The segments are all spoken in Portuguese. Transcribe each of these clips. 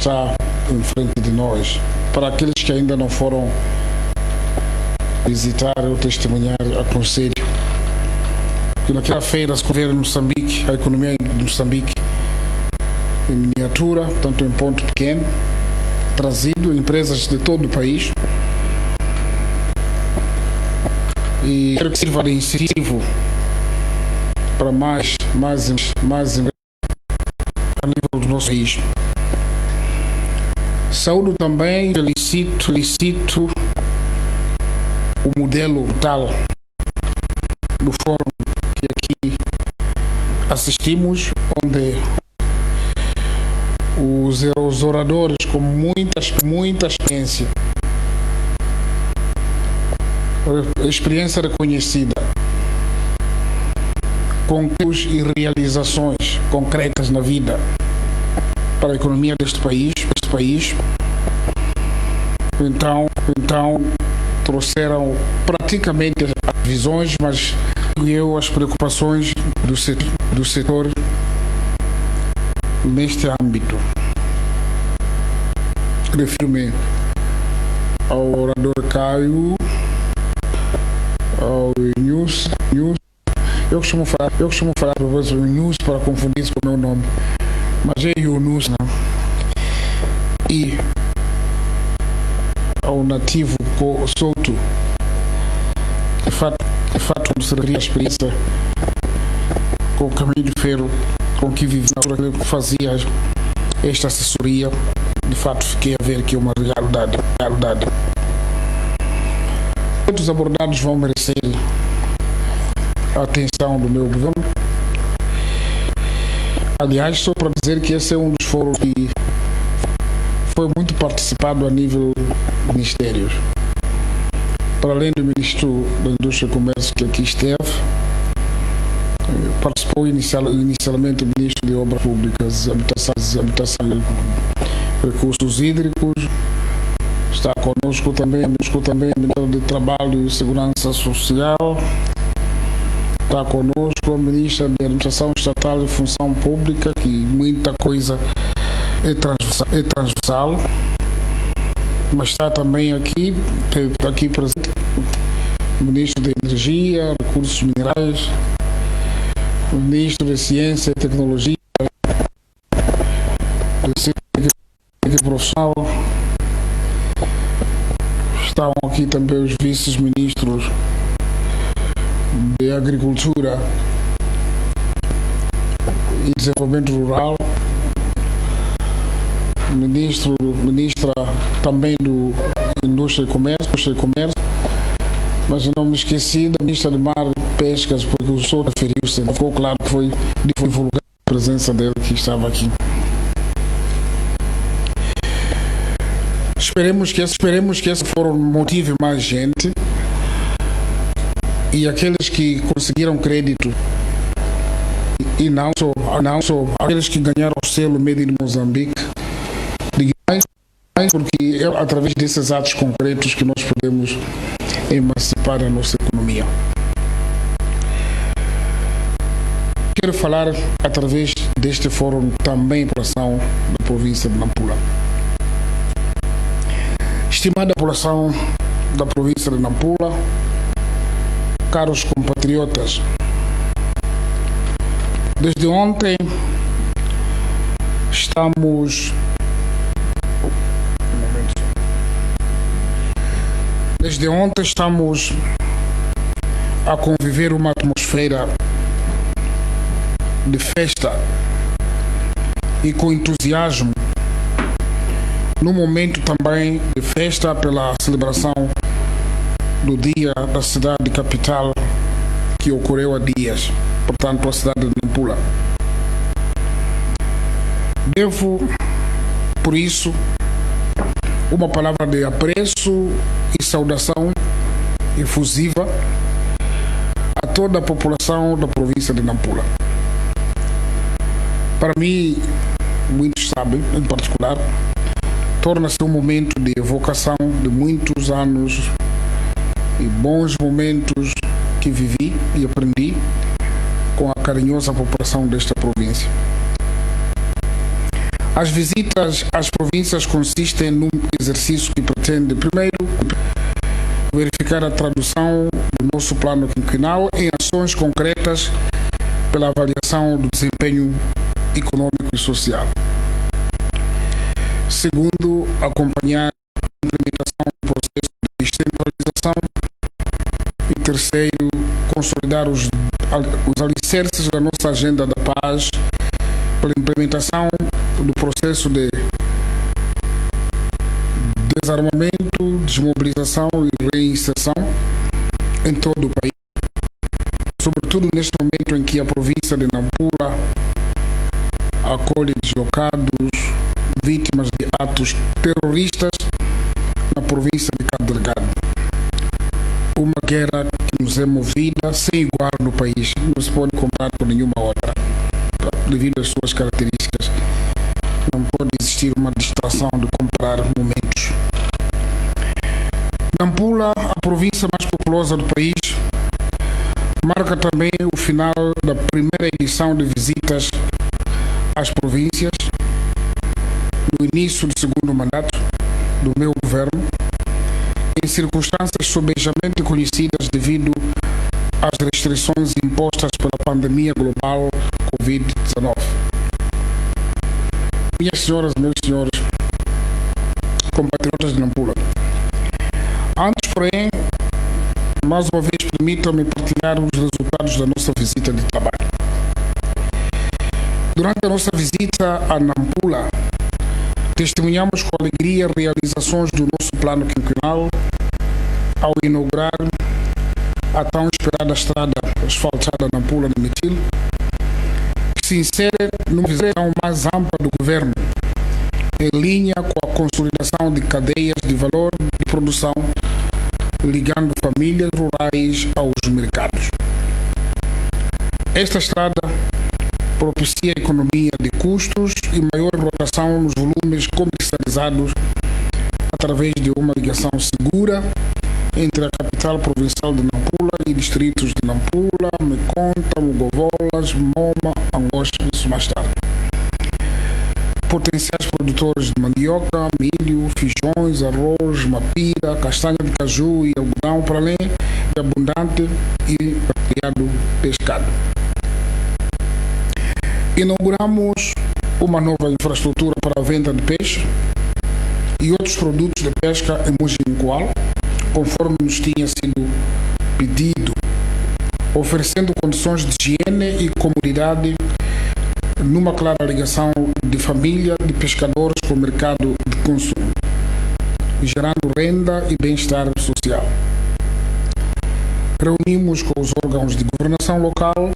está em frente de nós. Para aqueles que ainda não foram visitar ou testemunhar, aconselho que naquela feira se governa Moçambique, a economia de Moçambique em miniatura, tanto em ponto pequeno, trazido empresas de todo o país, e quero que sirva de incentivo para mais a nível do nosso país. Saúdo também, felicito o modelo tal do fórum que aqui assistimos, onde os oradores com muita experiência reconhecida, conceitos e realizações concretas na vida para a economia deste país. Então trouxeram praticamente as visões, mas as preocupações do setor neste âmbito. Refiro-me ao orador Caio, ao News. Eu costumo falar para vocês o News para confundir com o meu nome, mas é Yunus, não? E ao nativo Souto, de fato se referia à experiência com o caminho de ferro com que vivi na altura que fazia esta assessoria. De fato fiquei a ver que é uma realidade. Os abordados vão merecer a atenção do meu governo. Aliás, só para dizer que esse é um dos fóruns que foi muito participado a nível de ministérios. Para além do Ministro da Indústria e Comércio que aqui esteve, participou inicialmente o Ministro de Obras Públicas, Habitação e Recursos Hídricos. Está conosco também o Ministro de Trabalho e Segurança Social. Está conosco a Ministra de Administração Estatal e Função Pública, que muita coisa é transversal. Mas está também aqui presente o Ministro de Energia, Recursos Minerais, o Ministro de Ciência e Tecnologia, de profissional. Estão aqui também os vice-ministros de Agricultura e Desenvolvimento Rural, ministra também do Indústria e Comércio, mas não me esqueci da Ministra de Mar e Pescas, porque o senhor referiu-se, ficou claro que foi divulgada a presença dele que estava aqui. Esperemos que esse fórum motive mais gente, e aqueles que conseguiram crédito e não só aqueles que ganharam o selo Made in Moçambique, porque é através desses atos concretos que nós podemos emancipar a nossa economia. Quero falar através deste fórum também para a população da província de Nampula. Estimada população da província de Nampula, caros compatriotas, desde ontem estamos a conviver uma atmosfera de festa e com entusiasmo, no momento também de festa pela celebração do dia da cidade capital que ocorreu há dias, portanto a cidade de Nampula. Devo, por isso, uma palavra de apreço e saudação efusiva a toda a população da província de Nampula. Para mim, muitos sabem, em particular, torna-se um momento de evocação de muitos anos e bons momentos que vivi e aprendi com a carinhosa população desta província. As visitas às províncias consistem num exercício que pretende, primeiro, verificar a tradução do nosso plano quinquenal em ações concretas pela avaliação do desempenho econômico e social. Segundo, acompanhar a implementação do processo de descentralização. E terceiro, consolidar os alicerces da nossa agenda da paz pela implementação do processo de desarmamento, desmobilização e reinserção em todo o país, sobretudo neste momento em que a província de Nampula acolhe deslocados, vítimas de atos terroristas na província de Cabo Delgado. Uma guerra que nos é movida sem igual no país, não se pode comparar com nenhuma outra, devido às suas características. Não pode existir uma distração de comparar momentos. Nampula, a província mais populosa do país, marca também o final da primeira edição de visitas às províncias, no início do segundo mandato do meu governo, em circunstâncias sobejamente conhecidas devido às restrições impostas pela pandemia global Covid-19. Minhas senhoras e meus senhores, compatriotas de Nampula, antes, porém, mais uma vez, permitam-me partilhar os resultados da nossa visita de trabalho. Durante a nossa visita a Nampula, testemunhamos com alegria realizações do nosso plano quinquenal ao inaugurar a tão esperada estrada asfaltada Nampula-Namitil, que se insere numa visão mais ampla do governo, em linha com a consolidação de cadeias de valor de produção, ligando famílias rurais aos mercados. Esta estrada propicia a economia de custos e maior rotação nos volumes comercializados através de uma ligação segura entre a capital provincial de Nampula e distritos de Nampula, Meconta, Mugovolas, Moma, Angoche e isso mais tarde. Potenciais produtores de mandioca, milho, feijões, arroz, mapira, castanha de caju e algodão, para além de abundante e variado pescado. Inauguramos uma nova infraestrutura para a venda de peixe e outros produtos de pesca em Mujingual, conforme nos tinha sido pedido, oferecendo condições de higiene e comodidade numa clara ligação de família de pescadores com o mercado de consumo, gerando renda e bem-estar social. Reunimos com os órgãos de governação local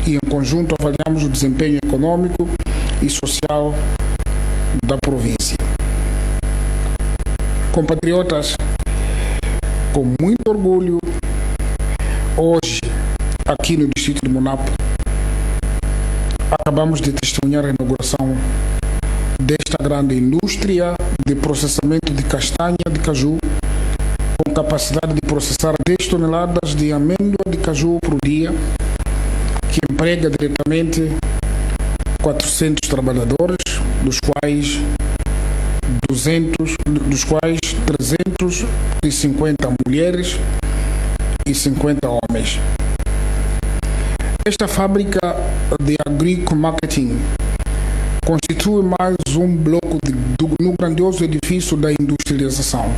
e, em conjunto, avaliamos o desempenho econômico e social da província. Compatriotas, com muito orgulho, hoje, aqui no distrito de Monapo, acabamos de testemunhar a inauguração desta grande indústria de processamento de castanha de caju, com capacidade de processar 10 toneladas de amêndoa de caju por dia, que emprega diretamente 400 trabalhadores, dos quais 350 mulheres e 50 homens. Esta fábrica de agricomarketing constitui mais um bloco no grandioso edifício da industrialização,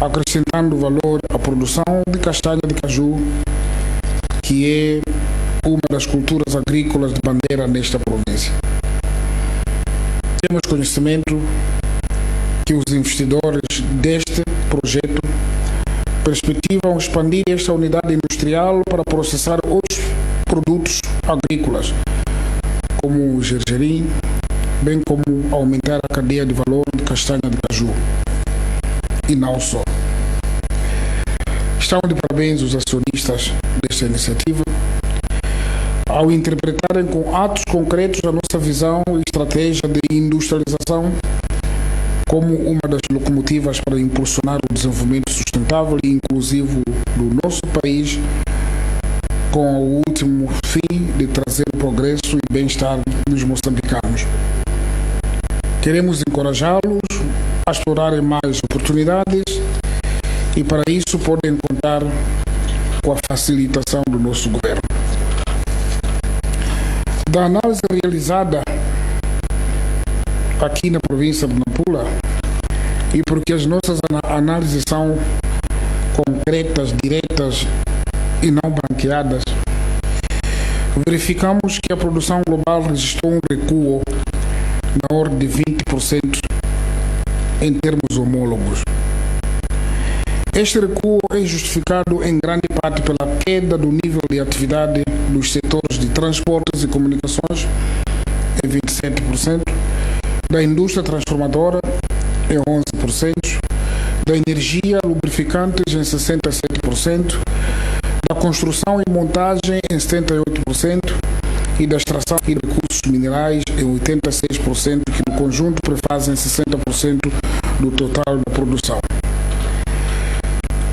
acrescentando valor à produção de castanha de caju, que é uma das culturas agrícolas de bandeira nesta província. Temos conhecimento que os investidores deste projeto perspectivam expandir esta unidade industrial para processar outros produtos agrícolas, como o gergelim, bem como aumentar a cadeia de valor de castanha de caju. E não só. Estão de parabéns os acionistas desta iniciativa, ao interpretarem com atos concretos a nossa visão e estratégia de industrialização como uma das locomotivas para impulsionar o desenvolvimento sustentável e inclusivo do nosso país, com o último fim de trazer progresso e bem-estar dos moçambicanos. Queremos encorajá-los a explorarem mais oportunidades e para isso podem contar com a facilitação do nosso governo. Da análise realizada aqui na província de Nampula, e porque as nossas análises são concretas, diretas e não branqueadas, verificamos que a produção global registrou um recuo na ordem de 20% em termos homólogos. Este recuo é justificado em grande parte pela queda do nível de atividade dos setores de transportes e comunicações, em 27%, da indústria transformadora, em 11%, da energia, lubrificantes, em 67%, da construção e montagem, em 78%, e da extração e recursos minerais, em 86%, que no conjunto prefazem 60% do total da produção.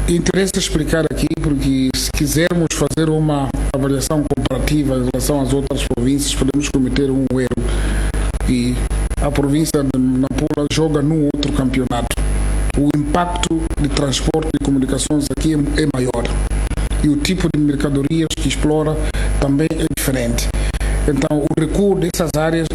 Interessa explicar aqui, porque se quisermos fazer uma avaliação comparativa em relação às outras províncias, podemos cometer um erro. E a província de Nampula joga num outro campeonato. O impacto de transporte e comunicações aqui é maior. E o tipo de mercadorias que explora também é diferente. Então, o recuo dessas áreas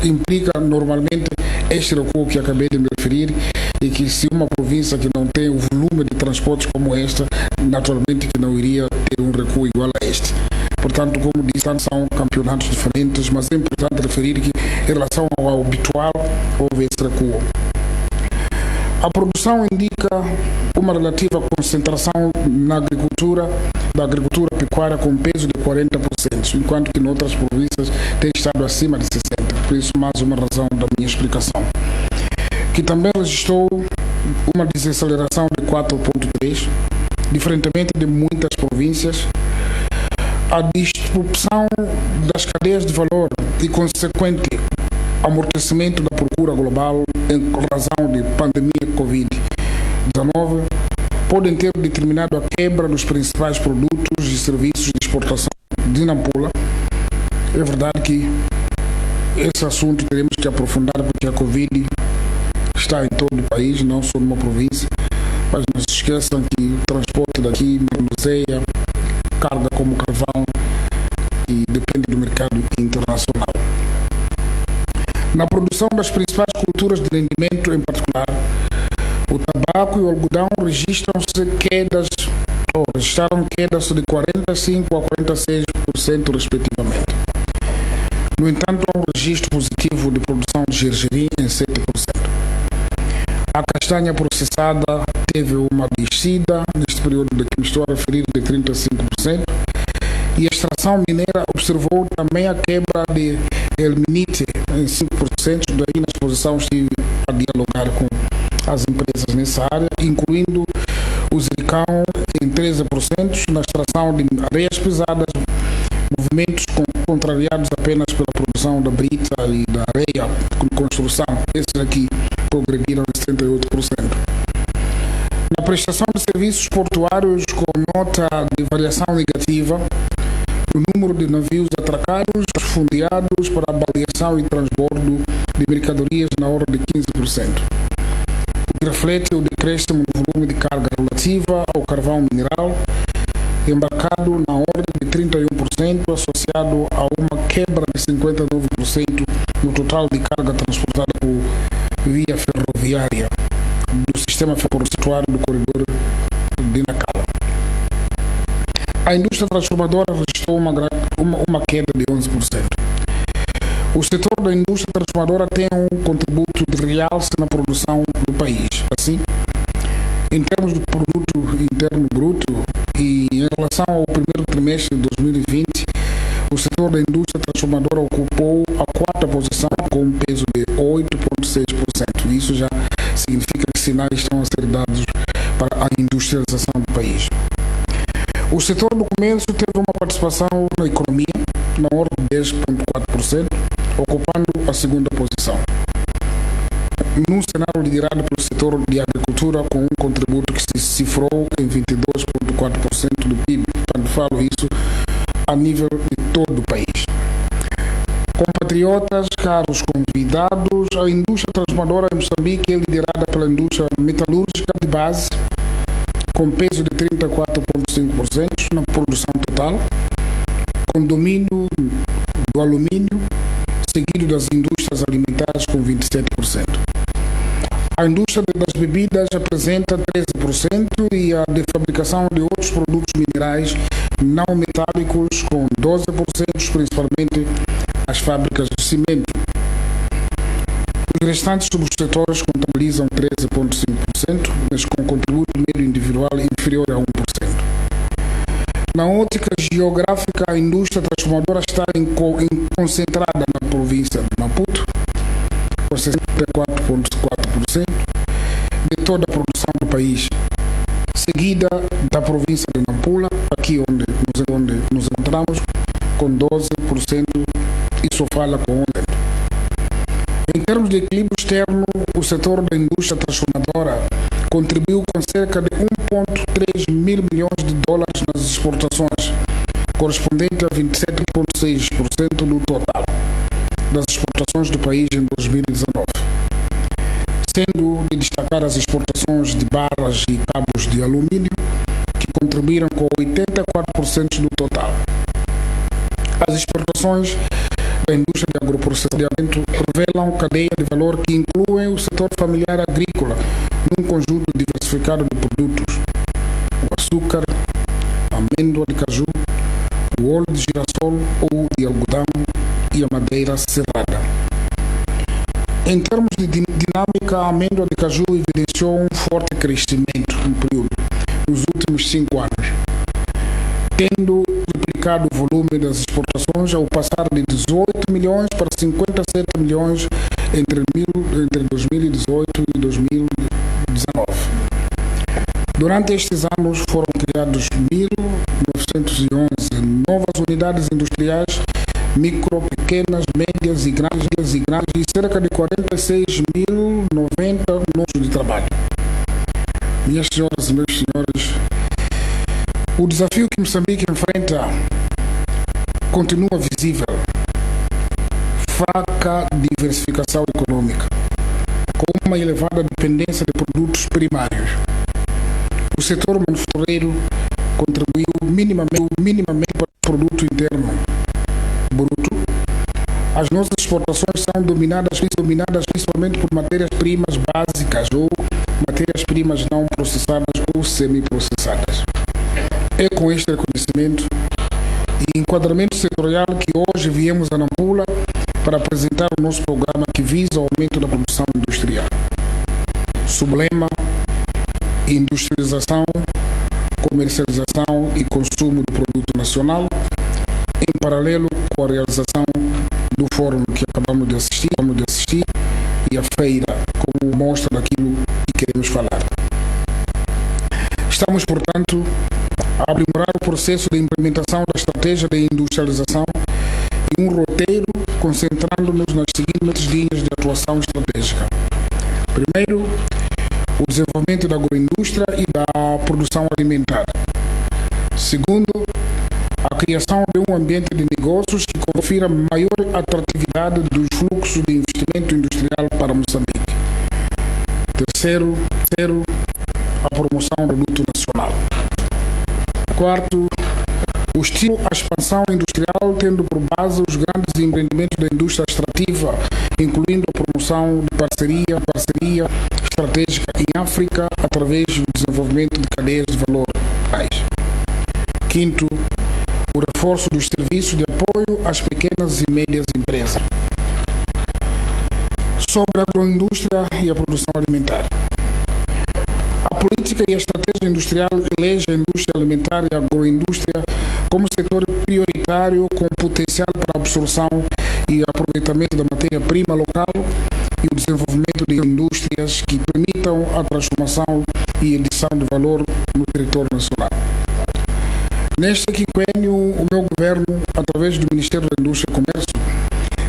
implica normalmente este recuo que acabei de me referir, e que se uma província que não tem o volume de transportes como esta, naturalmente que não iria ter um recuo igual a este. Portanto, como disse, são campeonatos diferentes, mas é importante referir que em relação ao habitual houve esse recuo. A produção indica uma relativa concentração na agricultura, da agricultura pecuária com peso de 40%, enquanto que em outras províncias tem estado acima de 60%. Por isso, mais uma razão da minha explicação. Que também registrou uma desaceleração de 4,3%, diferentemente de muitas províncias. A disrupção das cadeias de valor e consequente amortecimento da procura global em razão de pandemia Covid-19 podem ter determinado a quebra dos principais produtos e serviços de exportação de Nampula. É verdade que esse assunto teremos que aprofundar, porque a Covid está em todo o país, não só numa província, mas não se esqueçam que o transporte daqui manuseia carga como carvão e depende do mercado internacional. Na produção das principais culturas de rendimento, em particular, o tabaco e o algodão registraram quedas de 45% a 46% respectivamente. No entanto, há um registro positivo de produção de gergelim em 7%. A castanha processada teve uma descida neste período de que me estou a referir de 35%, e a extração mineira observou também a quebra de ilmenite em 5%. Daí, na exposição, estive a dialogar com as empresas nessa área, incluindo o zircão em 13%, na extração de areias pesadas, movimentos contrariados apenas pela produção da brita e da areia com construção. Esses aqui progrediram em 78%. Na prestação de serviços portuários, com nota de variação negativa, o número de navios atracados, fundeados para avaliação e transbordo de mercadorias na ordem de 15%, o que reflete o decréscimo no volume de carga relativa ao carvão mineral, embarcado na ordem de 31%, associado a uma quebra de 59% no total de carga transportada por via ferroviária do sistema ferroviário do corredor de Nacala. A indústria transformadora registrou uma queda de 11%. O setor da indústria transformadora tem um contributo de realce na produção do país. Assim, em termos de produto interno bruto e em relação ao primeiro trimestre de 2020, o setor da indústria transformadora ocupou a quarta posição com um peso de 8,6%. Isso já significa que sinais estão a ser dados para a industrialização do país. O setor do comércio teve uma participação na economia na ordem de 10,4%, ocupando a segunda posição. Num cenário liderado pelo setor de agricultura, com um contributo que se cifrou em 22,4% do PIB. Quando falo isso, a nível de todo o país. Compatriotas, caros convidados, a indústria transformadora em Moçambique é liderada pela indústria metalúrgica de base, com peso de 34,5% na produção total, com domínio do alumínio, seguido das indústrias alimentares com 27%. A indústria das bebidas apresenta 13% e a de fabricação de outros produtos minerais não metálicos com 12%, principalmente as fábricas de cimento. Os restantes subsetores contabilizam 13,5%, mas com contributo médio individual inferior a 1%. Na ótica geográfica, a indústria transformadora está concentrada na província de Maputo, com 64,4% de toda a produção do país, seguida da província de Nampula, aqui onde nos encontramos, com 12% e Sofala com 11%. Em termos de equilíbrio externo, o setor da indústria transformadora contribuiu com cerca de 1,3 mil milhões de dólares nas exportações, correspondente a 27,6% do total das exportações do país em 2019, sendo de destacar as exportações de barras e cabos de alumínio, que contribuíram com 84% do total. As exportações da indústria de agroprocessamento revelam cadeia de valor que incluem o setor familiar agrícola num conjunto diversificado de produtos: o açúcar, a amêndoa de caju, o óleo de girassol ou de algodão e a madeira serrada. Em termos de dinâmica, a amêndoa de caju evidenciou um forte crescimento no período, nos últimos 5 anos, tendo duplicado o volume das exportações ao passar de 18 milhões para 57 milhões entre 2018 e 2019. Durante estes anos foram criados 1.911 novas unidades industriais, micro, pequenas, médias e grandes e cerca de 46.090 postos de trabalho. Minhas senhoras e meus senhores, o desafio que Moçambique enfrenta continua visível. Fraca diversificação econômica, com uma elevada dependência de produtos primários. O setor manufatureiro contribuiu minimamente para o produto interno bruto. As nossas exportações são dominadas principalmente por matérias-primas básicas ou matérias-primas não processadas ou semi-processadas. É com este reconhecimento e enquadramento setorial que hoje viemos a Nampula para apresentar o nosso programa que visa o aumento da produção industrial. Sublema, industrialização, comercialização e consumo do produto nacional, em paralelo com a realização do fórum que acabamos de assistir e a feira como mostra daquilo que queremos falar. Estamos, portanto, a aprimorar o processo de implementação da estratégia de industrialização e um roteiro concentrando-nos nas seguintes linhas de atuação estratégica. Primeiro, o desenvolvimento da agroindústria e da produção alimentar. Segundo, a criação de um ambiente de negócios que confira maior atratividade dos fluxos de investimento industrial para Moçambique. Terceiro, a promoção do produto nacional. Quarto, o estímulo à expansão industrial, tendo por base os grandes empreendimentos da indústria extrativa, incluindo a promoção de parceria estratégica em África, através do desenvolvimento de cadeias de valor. Quinto, o reforço dos serviços de apoio às pequenas e médias empresas. Sobre a agroindústria e a produção alimentar. A política e a estratégia industrial elege a indústria alimentar e a agroindústria como setor prioritário com potencial para a absorção e aproveitamento da matéria-prima local e o desenvolvimento de indústrias que permitam a transformação e edição de valor no território nacional. Neste quinquênio, o meu governo, através do Ministério da Indústria e Comércio,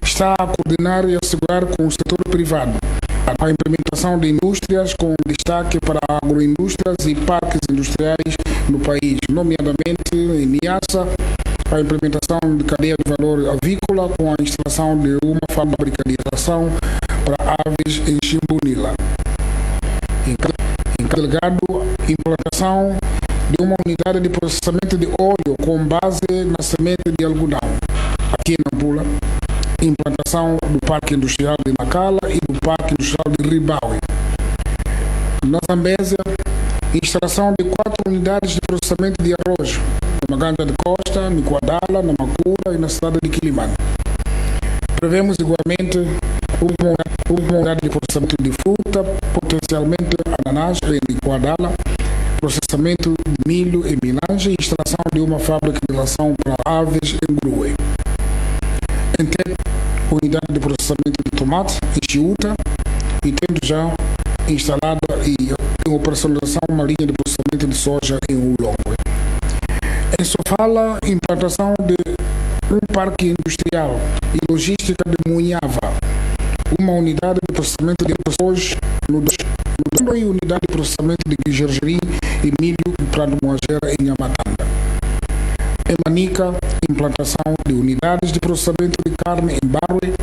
está a coordenar e assegurar com o setor privado a implementação de indústrias com destaque para agroindústrias e parques industriais no país, nomeadamente em Niassa, a implementação de cadeia de valor avícola com a instalação de uma fábrica de ração para aves em Chimbunila. Em Delgado, implantação de uma unidade de processamento de óleo com base na semente de algodão. Aqui em Nampula, implantação do Parque Industrial de Nacala e do Parque Industrial de Ribaue. Na Zambésia, instalação de 4 unidades de processamento de arroz, na Maganja de Costa, no Quadala, na Macura e na cidade de Quilimane. Prevemos igualmente uma unidade de processamento de fruta, potencialmente ananás em Quadala, processamento de milho em Milange e instalação de uma fábrica de ração para aves em Grue. Em Tete, unidade de processamento de tomate em Chiuta e tendo já instalada e em operacionalização uma linha de processamento de soja em Ulongwe. Em Sofala, implantação de um parque industrial e logística de Munhava, uma unidade de processamento de arroz no e unidade de processamento de gergelim e milho em Prado Moagera em Yamatanda. Em Manica, implantação de unidades de processamento de carne em Barwe,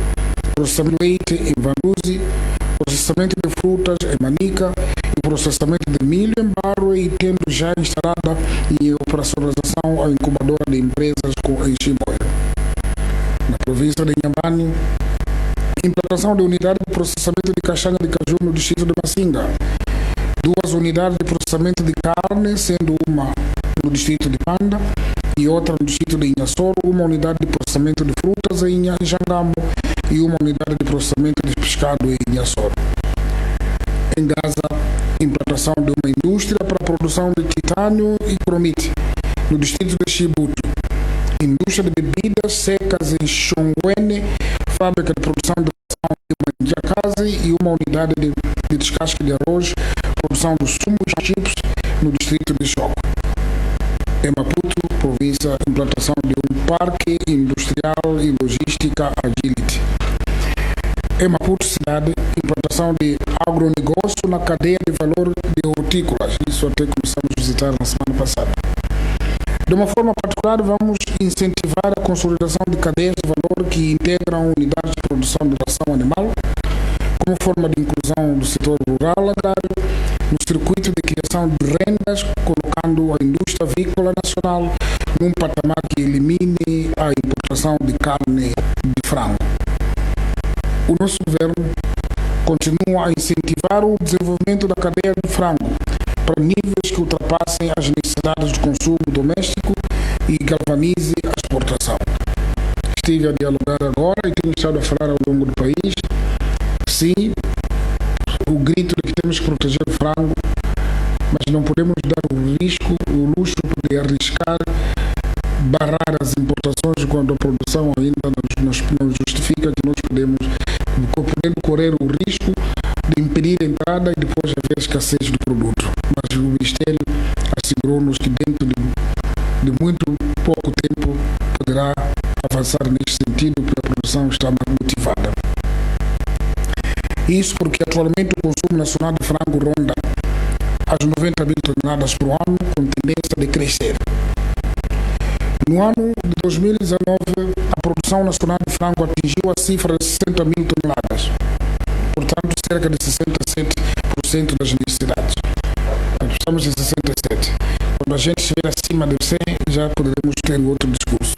processamento de leite em Vanduzi, processamento de frutas em Manica e processamento de milho em Barwe e tendo já instalada e operacionalização a incubadora de empresas em Chimoio. Na província de Inhambane, implantação de unidade de processamento de castanha de caju no distrito de Massinga, 2 unidades de processamento de carne, sendo uma no distrito de Panda e outra no distrito de Inhassoro, uma unidade de processamento de frutas em Jangamo e uma unidade de processamento de pescado em Inhassoro. Em Gaza, implantação de uma indústria para a produção de titânio e cromite no distrito de Chibuto, indústria de bebidas secas em Xongwene, fábrica de produção de ração em Manjakazi e uma unidade de descasque de arroz, produção de sumos e chips no distrito de Choco. Em Maputo, província, implantação de um parque industrial e logística Agility. Em Maputo, cidade, implantação de agronegócio na cadeia de valor de hortícolas. Isso até começamos a visitar na semana passada. De uma forma particular, vamos incentivar a consolidação de cadeias de valor que integram unidades de produção de ração animal, como forma de inclusão do setor rural agrário, no circuito de criação de rendas, colocando a indústria avícola nacional num patamar que elimine a importação de carne de frango. O nosso governo continua a incentivar o desenvolvimento da cadeia de frango para níveis que ultrapassem as necessidades de consumo doméstico e galvanize a exportação. Estive a dialogar agora e tenho estado a falar ao longo do país. Sim, o grito de que temos que proteger o frango, mas não podemos dar o luxo de arriscar barrar as importações quando a produção ainda não justifica que nós podemos correr o risco de impedir a entrada e depois haver escassez do produto. Mas o Ministério assegurou-nos que dentro de muito pouco tempo poderá avançar neste sentido porque a produção está mais motivada. Isso porque atualmente o consumo nacional de frango ronda as 90 mil toneladas por ano, com tendência de crescer. No ano de 2019, a produção nacional de frango atingiu a cifra de 60 mil toneladas, portanto, cerca de 67% das necessidades. Estamos em 67%. Quando a gente estiver acima de 100, já poderemos ter outro discurso.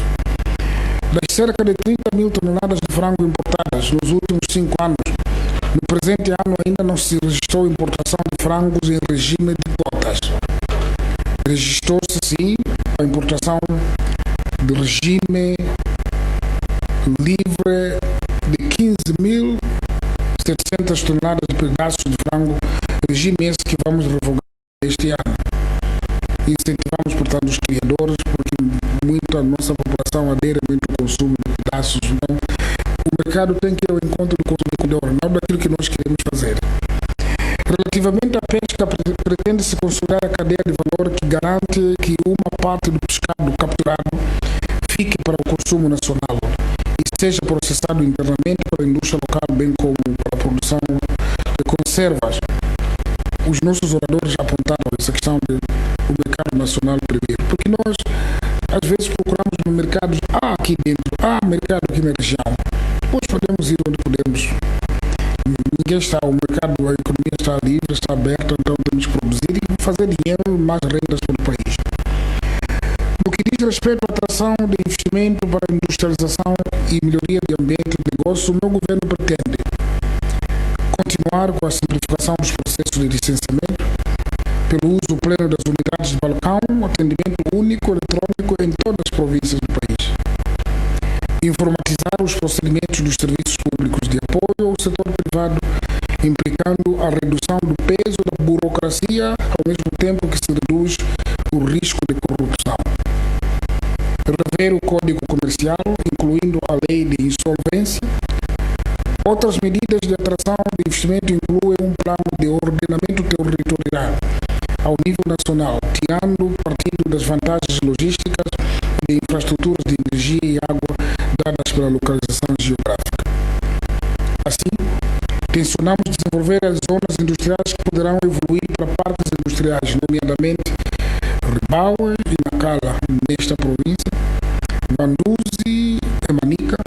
Das cerca de 30 mil toneladas de frango importadas nos últimos 5 anos, no presente ano ainda não se registrou importação de frangos em regime de cotas. Registrou-se, sim, a importação de regime livre de 15.700 toneladas de pedaços de frango, regime esse que vamos revogar este ano. Incentivamos, portanto, os criadores, porque muito a nossa população adere muito ao consumo de pedaços. Não? O mercado tem que ir ao encontro do consumidor, não daquilo que nós queremos fazer. Relativamente à pesca, pretende-se consolidar a cadeia de valor que garante que uma parte do pescado capturado fique para o consumo nacional e seja processado internamente para a indústria local, bem como para a produção de conservas. Os nossos oradores apontaram essa questão do mercado nacional primeiro, porque nós às vezes procuramos no mercado, aqui dentro, mercado aqui na região. Depois podemos ir onde podemos. Ninguém está, o mercado, a economia está livre, está aberta, então temos que produzir e fazer dinheiro, mais rendas para o país. No que diz respeito à atração de investimento para a industrialização e melhoria de ambiente de negócio, o meu governo pretende continuar com a simplificação dos processos de licenciamento, pelo uso pleno das unidades de balcão, atendimento único eletrônico em todas as províncias do país. Informatizar os procedimentos dos serviços públicos de apoio ao setor privado, implicando a redução do peso da burocracia, ao mesmo tempo que se reduz o risco de corrupção. Rever o Código Comercial, incluindo a lei de insolvência. Outras medidas de atração de investimento incluem um plano de ordenamento territorial ao nível nacional, tirando partido das vantagens logísticas de infraestruturas de energia e água dadas pela localização geográfica. Assim, tencionamos desenvolver as zonas industriais que poderão evoluir para parques industriais, nomeadamente Ribaue e Nacala, nesta província, Vanduzi, em Manica,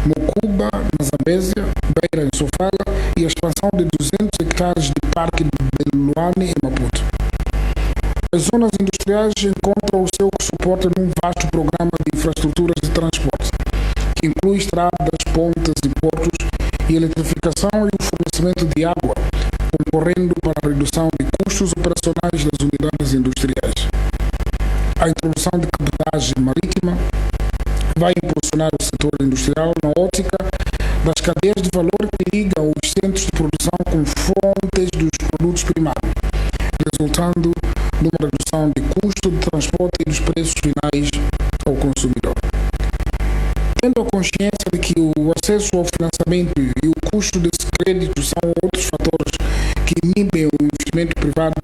Mocuba, na Zambésia, Beira, em Sofala, e a expansão de 200 hectares de Parque de Luane, em Maputo. As zonas industriais encontram o seu suporte num vasto programa de infraestruturas de transporte, que inclui estradas, pontes e portos, e eletrificação e o fornecimento de água, concorrendo para a redução de custos operacionais das unidades industriais. A introdução de cabotagem marítima vai impulsionar o setor industrial na ótica das cadeias de valor que ligam os centros de produção com fontes dos produtos primários, resultando numa redução de custo de transporte e dos preços finais ao consumidor. Tendo a consciência de que o acesso ao financiamento e o custo desse crédito são outros fatores que inibem o investimento privado,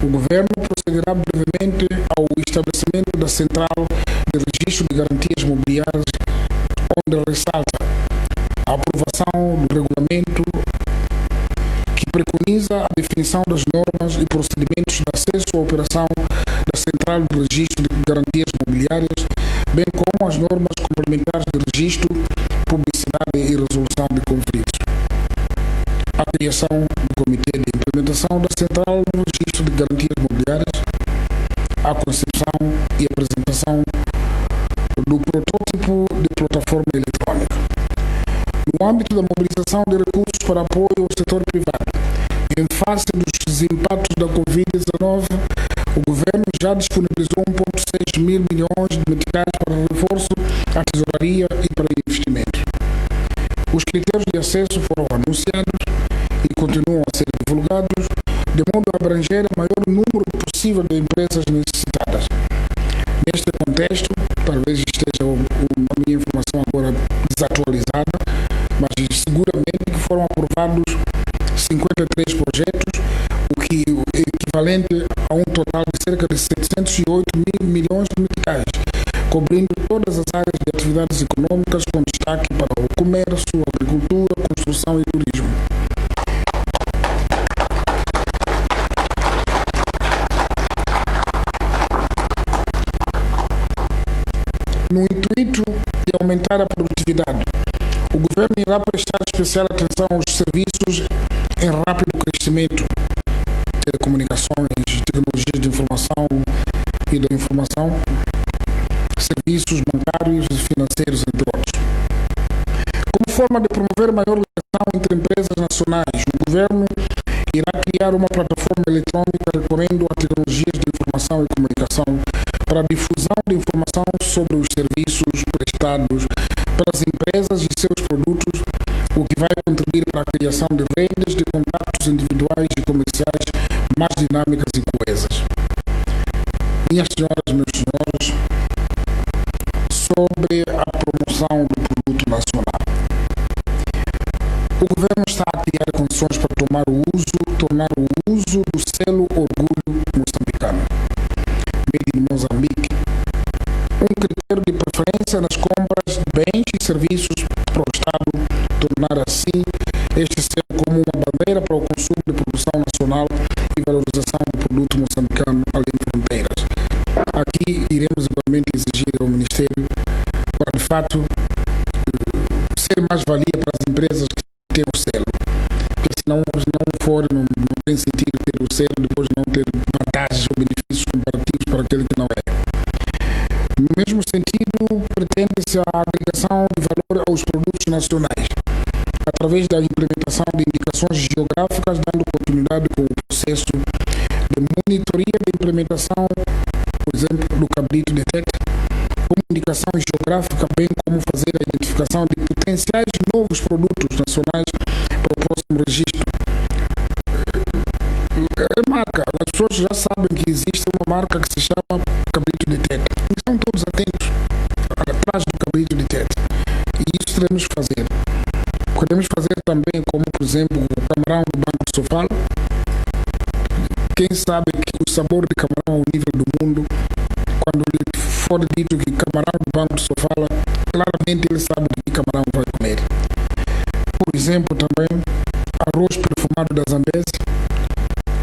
o governo procederá brevemente ao estabelecimento da Central de Registro de Garantias Mobiliárias, onde ressalta a aprovação do regulamento que preconiza a definição das normas e procedimentos de acesso à operação da Central de Registro de Garantias Mobiliárias, bem como as normas complementares de registro, publicidade e resolução de conflitos. A criação do Comitê de Implementação da Central de Registro de Garantias Mobiliárias, a concepção e apresentação do protótipo de plataforma eletrónica. No âmbito da mobilização de recursos para apoio ao setor privado, em face dos impactos da Covid-19, o governo já disponibilizou 1,6 mil milhões de meticais para reforço à tesouraria e para investimento. Os critérios de acesso foram anunciados e continuam a ser divulgados, de modo a abranger o maior número possível de empresas necessitadas. Neste contexto, talvez esteja a minha informação agora desatualizada, mas seguramente que foram aprovados 53 projetos, o que é equivalente a um total de cerca de 708 mil milhões de meticais, cobrindo todas as áreas de atividades econômicas, com destaque para o comércio, a agricultura, a construção e turismo. No intuito de aumentar a produtividade, o governo irá prestar especial atenção aos serviços em rápido crescimento, telecomunicações, tecnologias de informação e da informação, serviços bancários e financeiros, entre outros. Como forma de promover maior ligação entre empresas nacionais, o governo irá criar uma plataforma eletrônica recorrendo a tecnologias de informação e comunicação para a difusão de informação sobre os serviços prestados pelas empresas e seus produtos, o que vai contribuir para a criação de redes de contactos individuais e comerciais mais dinâmicas e coesas. Minhas senhoras e meus senhores, sobre a promoção do produto nacional. O governo está a criar condições para tornar o uso do selo Orgulho Moçambicano, made in Moçambique, um critério de preferência nas compras de bens e serviços para o Estado, tornar assim este selo como uma bandeira para o consumo de produção nacional e valorização do produto moçambicano além de fronteiras. Aqui iremos igualmente exigir ao Ministério facto, ser mais-valia para as empresas que têm o selo. Porque se não for, não tem sentido ter o selo, depois não ter vantagens ou benefícios comparativos para aquele que não é. No mesmo sentido, pretende-se a agregação de valor aos produtos nacionais, através da implementação de indicações geográficas, dando continuidade com o processo de monitoria da implementação, por exemplo, do cabrito detecta, como indicação geográfica, bem como fazer a identificação de potenciais novos produtos nacionais para o próximo registro. É marca, as pessoas já sabem que existe uma marca que se chama cabrito detecta. E estão todos atentos atrás do cabrito detecta. E isso teremos que fazer. Podemos fazer também, como por exemplo, o camarão do Banco de Sofala. Quem sabe que o sabor de camarão ao nível do mundo, quando lhe for dito que camarão do Banco de Sofala, claramente ele sabe de que camarão vai comer. Por exemplo, também, arroz perfumado da Zambésia,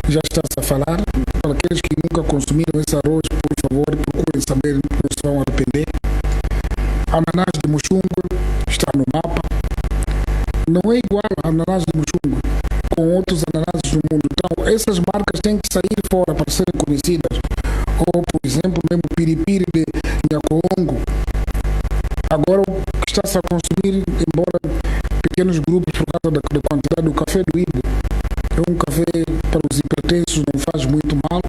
já está-se a falar. Para aqueles que nunca consumiram esse arroz, por favor, procurem saber, não se vão arrepender. Ananás de Muxungu está no mapa. Não é igual a ananás de Muxungu com outros ananases do mundo. Então, essas marcas têm que sair fora para serem conhecidas. Ou, por exemplo, mesmo o piripiri de Nhacolongo. Agora, o que está-se a consumir, embora pequenos grupos por causa da quantidade do café do Ibo, é um café para os hipertensos, não faz muito mal.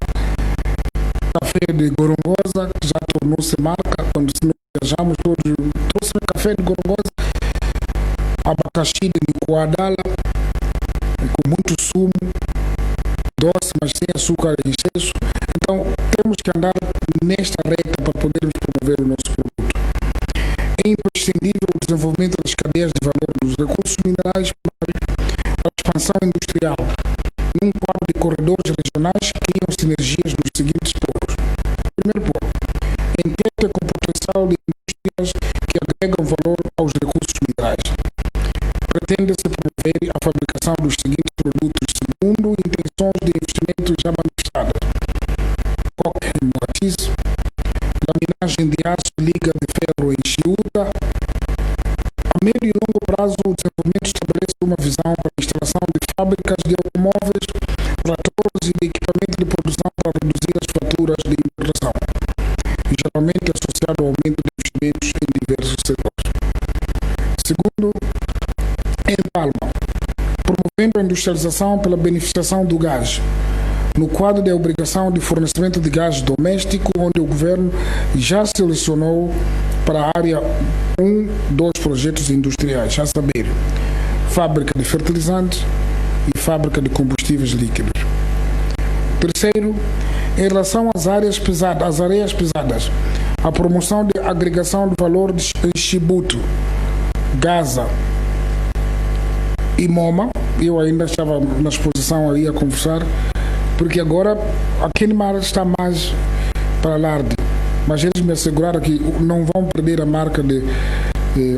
Café de Gorongosa, que já tornou-se marca, quando nós viajamos todos, trouxe café de Gorongosa, abacaxi de Nicoadala, com muito sumo, doce, mas sem açúcar em excesso. Então, temos que andar nesta reta para podermos promover o nosso produto. É imprescindível o desenvolvimento das cadeias de valor dos recursos minerais para a expansão industrial, num quadro de corredores regionais que criam sinergias nos seguintes polos. Primeiro polo, entende com potencial de indústrias que agregam valor aos recursos minerais. Pretende-se promover a fabricação dos seguintes produtos segundo intenções de investimento já manifestadas: coque em Moatize, laminagem de aço e liga de ferro em Chiuta. A médio e longo prazo, o desenvolvimento estabelece uma visão para a instalação de fábricas de automóveis, tratores e de equipamento de produção para reduzir as faturas de importação, e geralmente associado ao aumento de investimentos em diversos setores. Segundo, em Palma, promovendo a industrialização pela beneficiação do gás, no quadro da obrigação de fornecimento de gás doméstico, onde o governo já selecionou para a área 2 projetos industriais, a saber, fábrica de fertilizantes e fábrica de combustíveis líquidos. Terceiro, em relação às areias pesadas, a promoção de agregação de valor em Chibuto, Gaza e Moma. Eu ainda estava na exposição aí a conversar, porque agora a Kenmar está mais para alarde, mas eles me asseguraram que não vão perder a marca de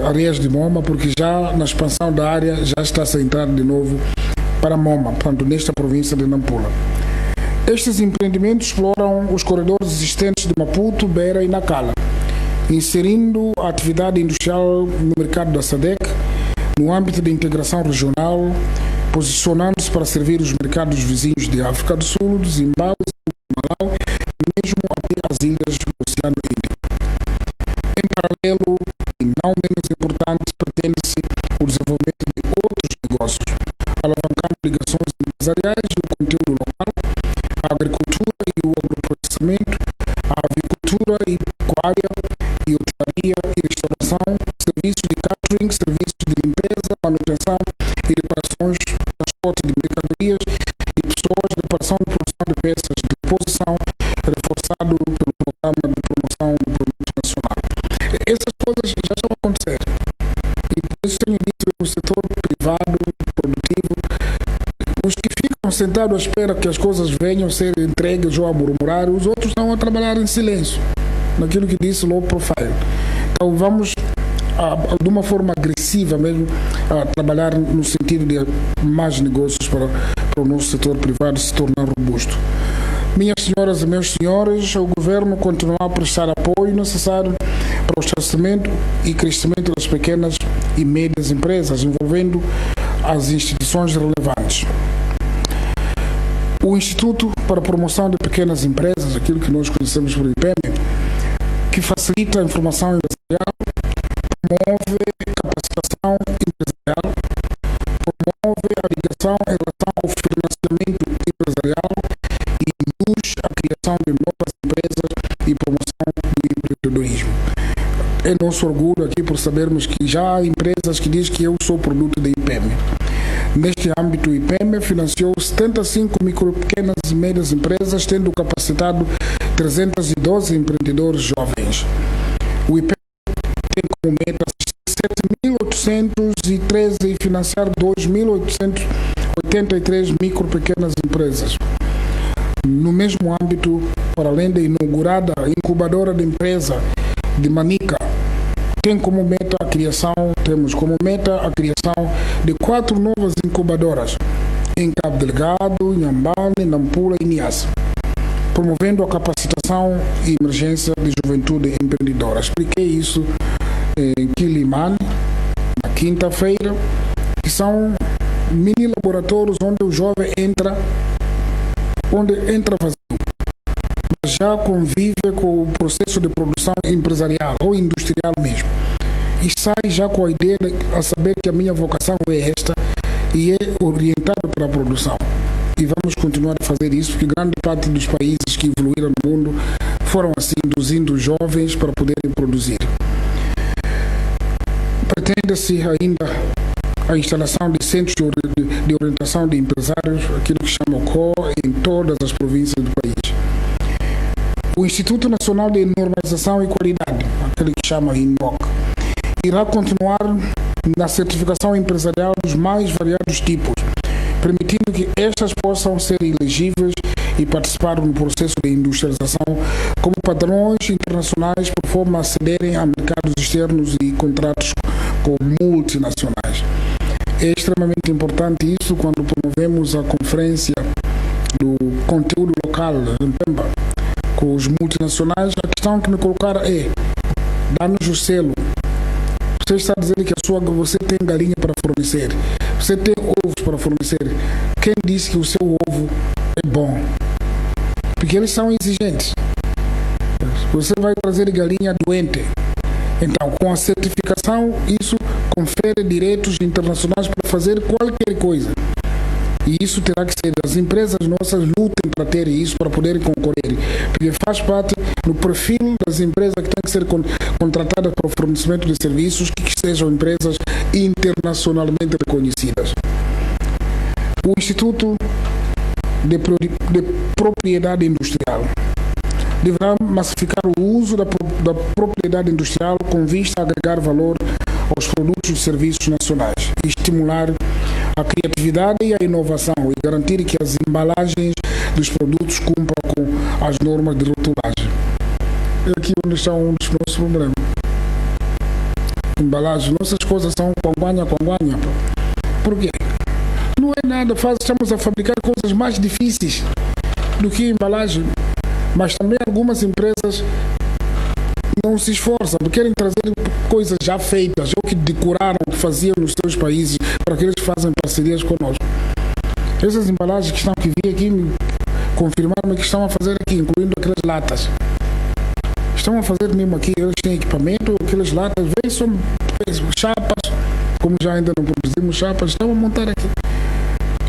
areias de Moma, porque já na expansão da área já está-se a entrar de novo para Moma, portanto, nesta província de Nampula. Estes empreendimentos exploram os corredores existentes de Maputo, Beira e Nacala, inserindo a atividade industrial no mercado da SADC, no âmbito de integração regional, posicionando-se para servir os mercados vizinhos de África do Sul, do Zimbábue, do Malau e mesmo até as ilhas do Oceano Índico. Em paralelo, e não menos importante, pretende-se o desenvolvimento de outros negócios, alavancando ligações empresariais e o conteúdo local, a agricultura e o agroprocessamento, a avicultura e pecuária, e hotelaria e restauração, serviços de catering, serviços de limpeza, manutenção e reparações, transporte de mercadorias e pessoas, reparação e produção de peças de reposição, reforçado pelo programa de promoção do produto nacional. Essas coisas já estão a acontecer. E por isso tenho dito que o setor privado, produtivo, os que ficam sentados à espera que as coisas venham a ser entregues ou a murmurar, os outros estão a trabalhar em silêncio, naquilo que disse low profile. Então vamos de uma forma agressiva mesmo a trabalhar no sentido de mais negócios para o nosso setor privado se tornar robusto. Minhas senhoras e meus senhores, o governo continuará a prestar apoio necessário para o estabelecimento e crescimento das pequenas e médias empresas, envolvendo as instituições relevantes. O Instituto para a Promoção de Pequenas Empresas, aquilo que nós conhecemos por IPEM, que facilita a informação empresarial, promove capacitação empresarial, promove a ligação em relação ao financiamento empresarial e induz a criação de novas empresas e promoção do empreendedorismo. É nosso orgulho aqui por sabermos que já há empresas que dizem que eu sou produto da IPEM. Neste âmbito, o IPEM financiou 75 micro, pequenas e médias empresas, tendo capacitado 312 empreendedores jovens. O IPEM tem como meta 7.813 e financiar 2.883 micro, pequenas empresas. No mesmo âmbito, para além da inaugurada incubadora de empresa de Manica, temos como meta a criação de 4 novas incubadoras em Cabo Delgado, Inhambane, Nampula e Niassa, promovendo a capacitação e emergência de juventude empreendedora. Expliquei isso em Quilimane, na quinta-feira, que são mini laboratórios onde o jovem entra vazio, mas já convive com o processo de produção empresarial ou industrial mesmo. E sai já com a ideia de saber que a minha vocação é esta e é orientado para a produção. E vamos continuar a fazer isso, porque grande parte dos países que evoluíram no mundo foram assim, induzindo os jovens para poderem produzir. Pretende-se ainda a instalação de centros de orientação de empresários, aquilo que chama o CO, em todas as províncias do país. O Instituto Nacional de Normalização e Qualidade, aquele que chama INOC, irá continuar na certificação empresarial dos mais variados tipos, permitindo que estas possam ser elegíveis e participar no processo de industrialização como padrões internacionais por forma a acederem a mercados externos e contratos com multinacionais. É extremamente importante isso quando promovemos a conferência do conteúdo local em Pemba com os multinacionais. A questão que me colocaram é: dá-nos o selo. Você está dizendo que você tem galinha para fornecer, você tem ovos para fornecer. Quem disse que o seu ovo é bom? Porque eles são exigentes. Você vai trazer galinha doente. Então, com a certificação, isso confere direitos internacionais para fazer qualquer coisa. E isso terá que ser, as empresas nossas lutem para ter isso, para poderem concorrer, porque faz parte do perfil das empresas que têm que ser contratadas para o fornecimento de serviços que sejam empresas internacionalmente reconhecidas. O Instituto de Propriedade Industrial deverá massificar o uso da propriedade industrial com vista a agregar valor aos produtos e serviços nacionais, e estimular a criatividade e a inovação e garantir que as embalagens dos produtos cumpram com as normas de rotulagem. É aqui onde está um dos nossos problemas. Embalagens, nossas coisas são conguanha. Por quê? Não é nada, estamos a fabricar coisas mais difíceis do que embalagem, mas também algumas empresas não se esforçam, porque querem trazer coisas já feitas, ou que decoraram, que faziam nos seus países, para que eles façam parcerias conosco. Essas embalagens que estão aqui, vi aqui, confirmaram que estão a fazer aqui, incluindo aquelas latas. Estão a fazer mesmo aqui, eles têm equipamento, aquelas latas, vêm são chapas, como já ainda não produzimos chapas, estão a montar aqui.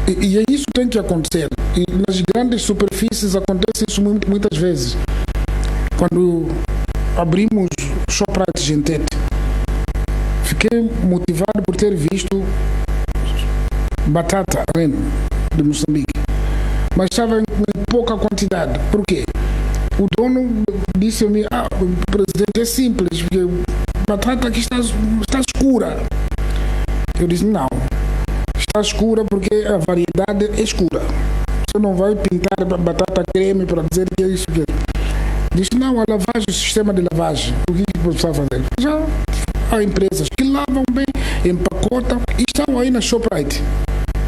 E isso tem que acontecer. E nas grandes superfícies acontece isso muitas vezes. Quando abrimos Shoprite Gentete, fiquei motivado por ter visto batata Reno de Moçambique, mas estava em pouca quantidade. Por quê? O dono disse-me: presidente, é simples, porque a batata aqui está escura. Eu disse: não, está escura porque a variedade é escura. Você não vai pintar a batata creme para dizer que é isso que é. Diz: não, a lavagem, o sistema de lavagem, o que precisa fazer? Já há empresas que lavam bem, empacotam e estão aí na Shoprite.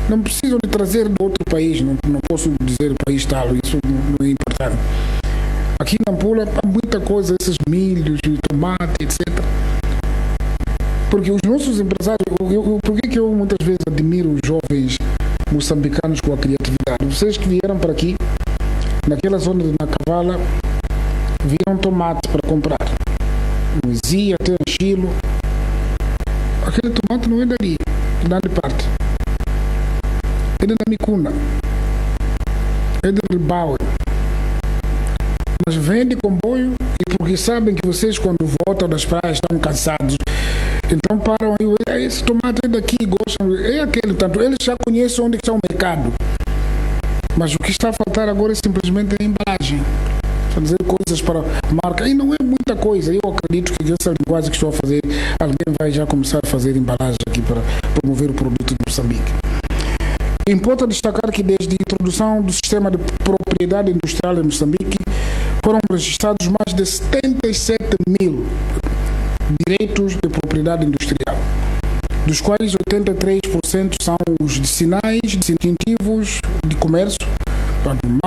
Não precisam de trazer de outro país, não posso dizer o país tal, isso não é importante. Aqui na Nampula há muita coisa, esses milhos e tomate, etc. Porque os nossos empresários, por que eu muitas vezes admiro os jovens moçambicanos com a criatividade? Vocês que vieram para aqui, naquela zona de Nacavala, viram tomate para comprar. Moisia, até Chilo. Aquele tomate não é dali, é da parte. É de Namicuna. É de Ribau. Mas vem de comboio e porque sabem que vocês quando voltam das praias estão cansados, então param aí, esse tomate é daqui, gostam, é aquele, tanto eles já conhecem onde está o mercado. Mas o que está a faltar agora é simplesmente a embalagem. Fazer coisas para marca. E não é muita coisa. Eu acredito que essa linguagem que estou a fazer, alguém vai já começar a fazer embalagem aqui para promover o produto de Moçambique. Importa destacar que desde a introdução do sistema de propriedade industrial em Moçambique, foram registrados mais de 77 mil direitos de propriedade industrial, dos quais 83% são os de sinais distintivos de comércio,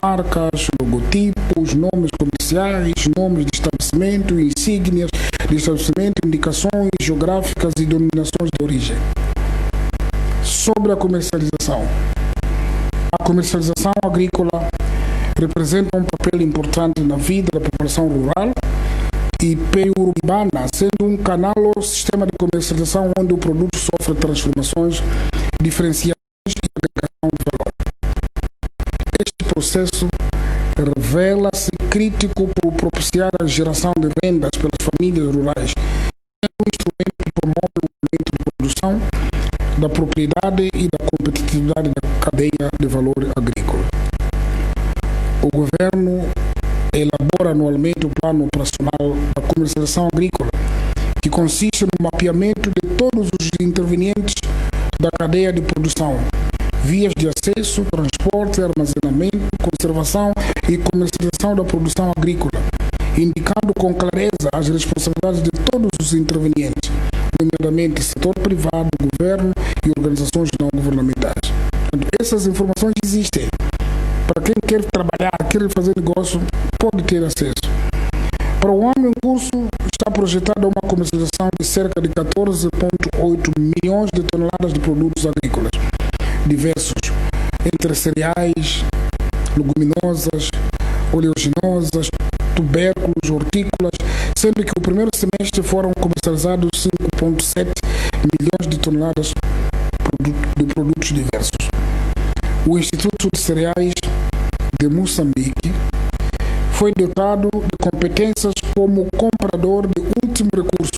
marcas, logotipos, nomes comerciais, nomes de estabelecimento, insígnias de estabelecimento, indicações geográficas e denominações de origem. Sobre a comercialização. A comercialização agrícola representa um papel importante na vida da população rural e periurbana, sendo um canal ou sistema de comercialização onde o produto sofre transformações diferenciadas e agregação de valor. Este processo revela-se crítico por propiciar a geração de rendas pelas famílias rurais. É um instrumento que promove o aumento de produção, da propriedade e da competitividade da cadeia de valor agrícola. O governo elabora anualmente o Plano Operacional da Comercialização Agrícola, que consiste no mapeamento de todos os intervenientes da cadeia de produção, vias de acesso, transporte, armazenamento, conservação e comercialização da produção agrícola, indicando com clareza as responsabilidades de todos os intervenientes, nomeadamente setor privado, governo e organizações não governamentais. Essas informações existem. Para quem quer trabalhar, quer fazer negócio, pode ter acesso. Para o ano em curso, está projetada uma comercialização de cerca de 14,8 milhões de toneladas de produtos agrícolas diversos, entre cereais, leguminosas, oleaginosas, tubérculos, hortícolas, sendo que o primeiro semestre foram comercializados 5,7 milhões de toneladas de produtos diversos. O Instituto de Cereais de Moçambique foi dotado de competências como comprador de último recurso,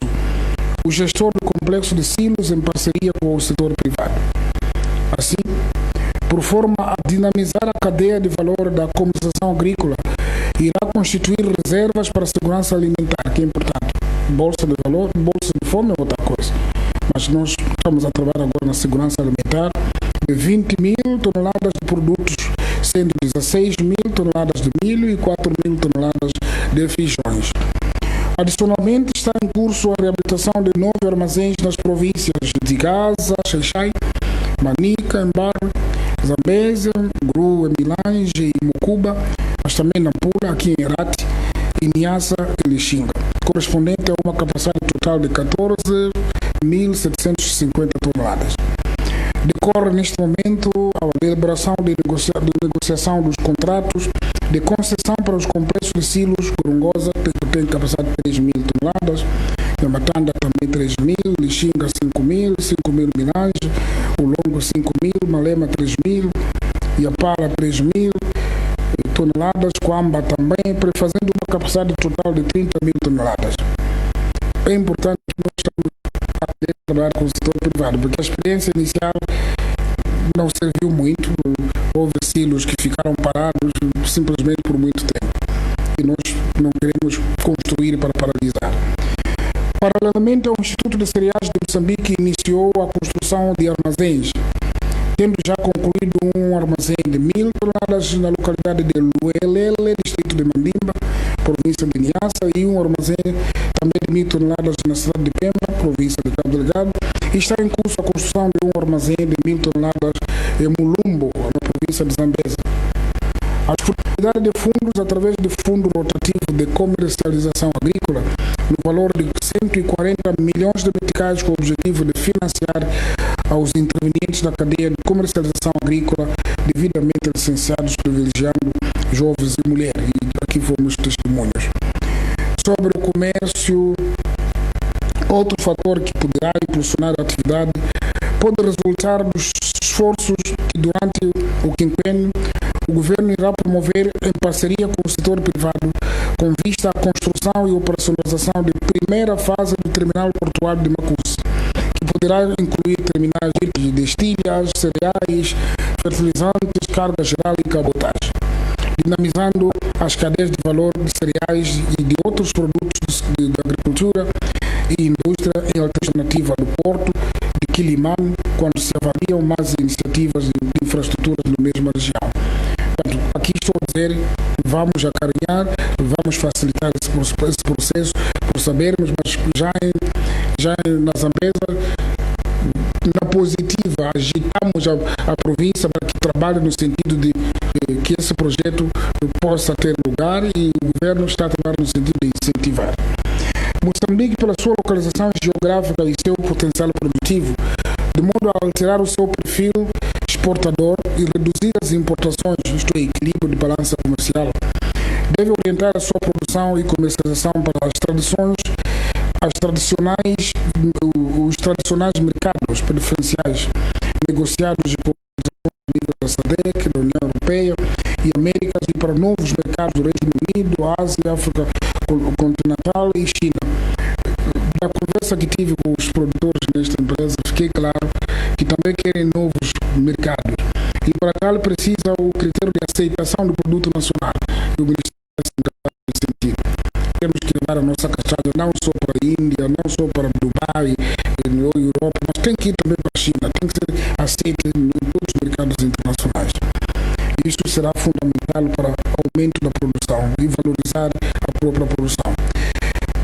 o gestor do complexo de silos em parceria com o setor privado. Assim, por forma a dinamizar a cadeia de valor da comercialização agrícola, irá constituir reservas para a segurança alimentar, que é importante. Bolsa de valor, bolsa de fome é outra coisa. Mas nós estamos a trabalhar agora na segurança alimentar de 20 mil toneladas de produtos, sendo 16 mil toneladas de milho e 4 mil toneladas de feijões. Adicionalmente, está em curso a reabilitação de 9 armazéns nas províncias de Gaza, Xai-Xai, Manica, Embargo, Zambésia, Grua, Milange e Mucuba, mas também Nampula, aqui em Herati, e Niassa e Lixinga, correspondente a uma capacidade total de 14.750 toneladas. Decorre neste momento a elaboração de negociação dos contratos de concessão para os complexos de silos. Gorongosa tem capacidade de 3 mil toneladas, Yamatanda também 3 mil, Lixinga 5 mil Milange, o Longo 5 mil, Malema 3 mil, Yapala 3 mil toneladas, Coamba também, fazendo uma capacidade total de 30 mil toneladas. É importante que nós estamos a trabalhar com o setor privado, porque a experiência inicial não serviu muito. Houve silos que ficaram parados simplesmente por muito tempo e nós não queremos construir para paralisar. Paralelamente, o Instituto de Cereais de Moçambique iniciou a construção de armazéns, tendo já concluído um armazém de 1.000 toneladas na localidade de Luelele, distrito de Mandimba, província de Niassa, e um armazém também de 1.000 toneladas na cidade de Pemba, província de Cabo Delgado, e está em curso a construção de um armazém de 1.000 toneladas em Mulumbo, na província de Zambésia. A disponibilidade de fundos através do Fundo Rotativo de Comercialização Agrícola no valor de 140 milhões de meticais com o objetivo de financiar aos intervenientes da cadeia de comercialização agrícola devidamente licenciados, privilegiando jovens e mulheres. E aqui fomos testemunhos. Sobre o comércio, outro fator que poderá impulsionar a atividade pode resultar dos esforços que durante o quinquênio o governo irá promover em parceria com o setor privado com vista à construção e operacionalização da primeira fase do terminal portuário de Macuce, que poderá incluir terminais de destilhas, cereais, fertilizantes, carga geral e cabotagem, dinamizando as cadeias de valor de cereais e de outros produtos da agricultura e indústria em alternativa do porto de Quilimane, quando se avaliam mais iniciativas de infraestruturas na mesma região. Portanto, aqui estou a dizer, vamos acarinhar, vamos facilitar esse processo, por sabermos, mas já na Zambesa, na positiva, agitamos a província para que trabalhe no sentido de que esse projeto possa ter lugar, e o governo está a trabalhar no sentido de incentivar. Moçambique, pela sua localização geográfica e seu potencial produtivo, de modo a alterar o seu perfil exportador e reduzir as importações, isto é, equilíbrio de balança comercial, deve orientar a sua produção e comercialização para os tradicionais mercados preferenciais negociados e da SADC, da União Europeia e Américas, e para novos mercados do Reino Unido, Ásia, África continental e China. Da conversa que tive com os produtores nesta empresa, fiquei claro que também querem novos mercados, e para tal precisa o critério de aceitação do produto nacional, e o Ministério está encarregado nesse sentido. Temos que levar a nossa cachaça não só para a Índia, não só para Dubai ou Europa, mas tem que ir também para a China, tem que ser aceita em todos os mercados internacionais. Isto será fundamental para o aumento da produção e valorizar a própria produção.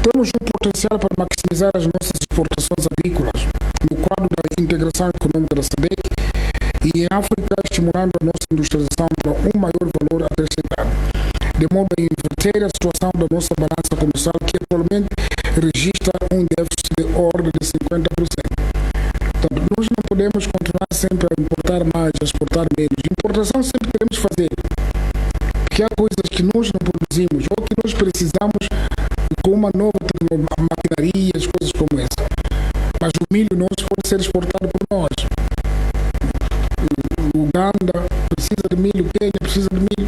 Temos um potencial para maximizar as nossas exportações agrícolas no quadro da integração econômica da SADC e em África, estimulando a nossa industrialização para um maior valor acrescentado, de modo a inverter a situação da nossa balança comercial, que atualmente registra um déficit de ordem de 50%. Portanto, nós não podemos continuar sempre a importar mais, a exportar menos. Importação sempre queremos fazer, porque há coisas que nós não produzimos ou que nós precisamos com uma nova maquinaria, as coisas como essa. Mas o milho nosso pode ser exportado por nós. Uganda precisa de milho, Quênia precisa de milho,